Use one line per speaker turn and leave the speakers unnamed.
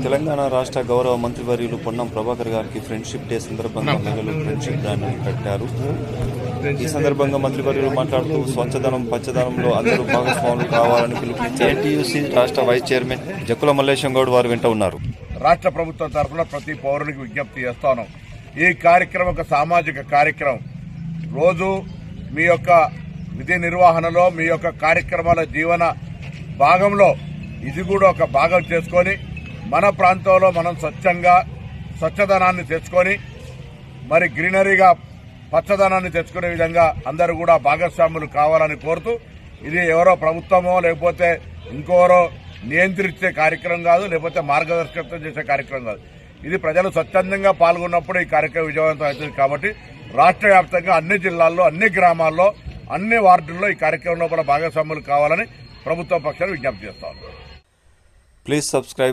తెలంగాణ రాష్ట్ర గౌరవ మంత్రివర్యులు పొన్నం ప్రభాకర్ గారికి ఫ్రెండ్షిప్ డే సందర్భంగా మహిళలు ఫ్రెండ్షిప్ బ్యానర్ కట్టారు. ఈ సందర్భంగా మంత్రివర్యులు మాట్లాడుతూ స్వచ్ఛదనం పచ్చదనంలో అందరూ భాగస్వాములు కావాలని పిలుపునిచ్చారు. ఎన్టీయూసీ రాష్ట్ర వైస్ చైర్మన్ జక్కుల మల్లేశం గౌడ్ వారు వెంట ఉన్నారు.
రాష్ట్ర ప్రభుత్వం తరఫున ప్రతి పౌరునికి విజ్ఞప్తి చేస్తాను. ఈ కార్యక్రమం ఒక సామాజిక కార్యక్రమం. రోజు మీ యొక్క విధి నిర్వహణలో మీ యొక్క కార్యక్రమాల జీవన భాగంలో ఇది కూడా ఒక భాగం చేసుకొని మన ప్రాంతంలో మనం స్వచ్ఛదనాన్ని తెచ్చుకొని మరి గ్రీనరీగా పచ్చదనాన్ని తెచ్చుకునే విధంగా అందరూ కూడా భాగస్వాములు కావాలని కోరుతూ, ఇది ఎవరో ప్రభుత్వమో లేకపోతే ఇంకెవరో నియంత్రించే కార్యక్రమం కాదు, లేకపోతే మార్గదర్శకత్వం చేసే కార్యక్రమం కాదు. ఇది ప్రజలు స్వచ్ఛందంగా పాల్గొన్నప్పుడు ఈ కార్యక్రమం విజయవంతం అవుతుంది. కాబట్టి రాష్ట్ర వ్యాప్తంగా అన్ని జిల్లాల్లో, అన్ని గ్రామాల్లో, అన్ని వార్డుల్లో ఈ కార్యక్రమంలో కూడా భాగస్వాములు కావాలని ప్రభుత్వ పక్షాలు విజ్ఞప్తి చేస్తారు.
Please subscribe